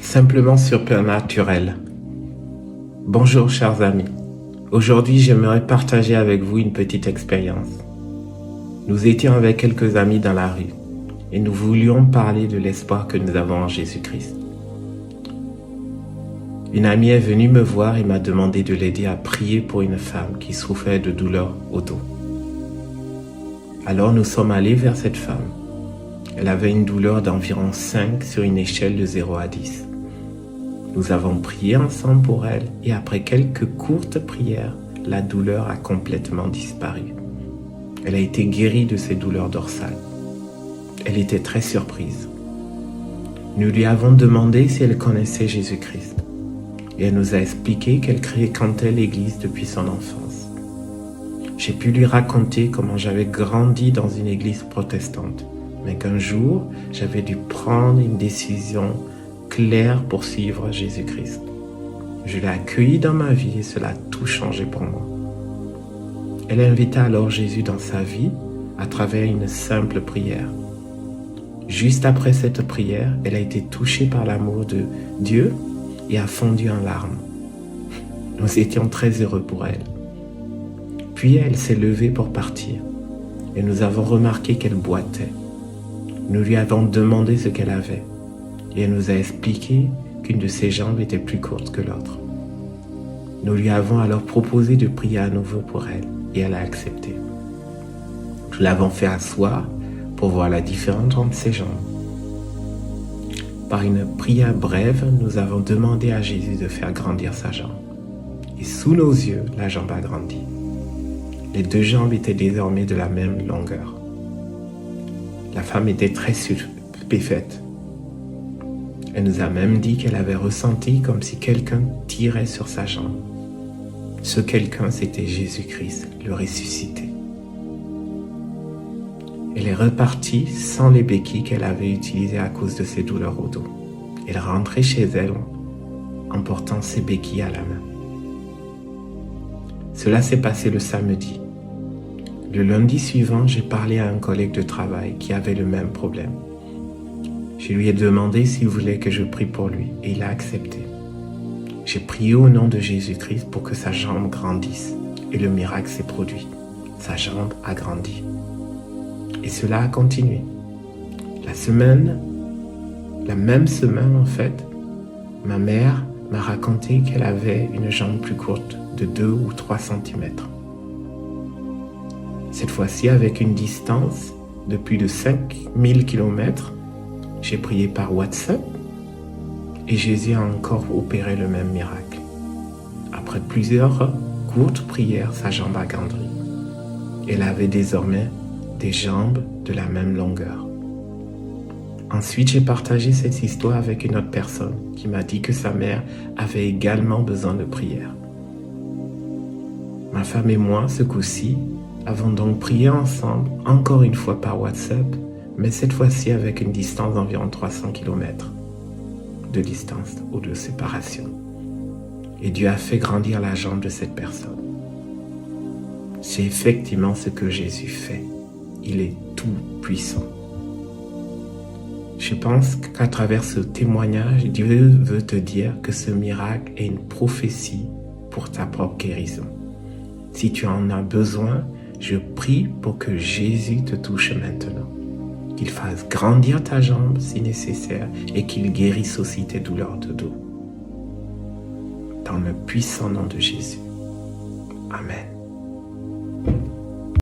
Simplement surnaturel. Bonjour chers amis. Aujourd'hui, j'aimerais partager avec vous une petite expérience. Nous étions avec quelques amis dans la rue et nous voulions parler de l'espoir que nous avons en Jésus-Christ. Une amie est venue me voir et m'a demandé de l'aider à prier pour une femme qui souffrait de douleurs au dos. Alors nous sommes allés vers cette femme. Elle avait une douleur d'environ 5 sur une échelle de 0 à 10. Nous avons prié ensemble pour elle et après quelques courtes prières, la douleur a complètement disparu. Elle a été guérie de ses douleurs dorsales. Elle était très surprise. Nous lui avons demandé si elle connaissait Jésus-Christ et elle nous a expliqué qu'elle fréquentait l'église depuis son enfance. J'ai pu lui raconter comment j'avais grandi dans une église protestante, mais qu'un jour, j'avais dû prendre une décision claire pour suivre Jésus-Christ. Je l'ai accueilli dans ma vie et cela a tout changé pour moi. Elle invita alors Jésus dans sa vie à travers une simple prière. Juste après cette prière, elle a été touchée par l'amour de Dieu et a fondu en larmes. Nous étions très heureux pour elle. Puis elle s'est levée pour partir et nous avons remarqué qu'elle boitait. Nous lui avons demandé ce qu'elle avait et elle nous a expliqué qu'une de ses jambes était plus courte que l'autre. Nous lui avons alors proposé de prier à nouveau pour elle et elle a accepté. Nous l'avons fait asseoir pour voir la différence entre ses jambes. Par une prière brève, nous avons demandé à Jésus de faire grandir sa jambe. Et sous nos yeux, la jambe a grandi. Les deux jambes étaient désormais de la même longueur. La femme était très stupéfaite. Elle nous a même dit qu'elle avait ressenti comme si quelqu'un tirait sur sa jambe. Ce quelqu'un, c'était Jésus-Christ, le ressuscité. Elle est repartie sans les béquilles qu'elle avait utilisées à cause de ses douleurs au dos. Elle rentrait chez elle en portant ses béquilles à la main. Cela s'est passé le samedi. Le lundi suivant, j'ai parlé à un collègue de travail qui avait le même problème. Je lui ai demandé s'il voulait que je prie pour lui et il a accepté. J'ai prié au nom de Jésus-Christ pour que sa jambe grandisse et le miracle s'est produit. Sa jambe a grandi. Et cela a continué. La même semaine en fait, ma mère m'a raconté qu'elle avait une jambe plus courte de 2 ou 3 cm. Cette fois-ci avec une distance de plus de 5000 km, j'ai prié par WhatsApp et Jésus a encore opéré le même miracle. Après plusieurs courtes prières, sa jambe a grandi. Elle avait désormais des jambes de la même longueur. Ensuite, j'ai partagé cette histoire avec une autre personne qui m'a dit que sa mère avait également besoin de prière. Ma femme et moi, ce coup-ci, avons donc prié ensemble, encore une fois par WhatsApp, mais cette fois-ci avec une distance d'environ 300 km de distance ou de séparation. Et Dieu a fait grandir la jambe de cette personne. C'est effectivement ce que Jésus fait. Il est tout puissant. Je pense qu'à travers ce témoignage, Dieu veut te dire que ce miracle est une prophétie pour ta propre guérison. Si tu en as besoin, je prie pour que Jésus te touche maintenant, qu'il fasse grandir ta jambe si nécessaire et qu'il guérisse aussi tes douleurs de dos. Dans le puissant nom de Jésus. Amen.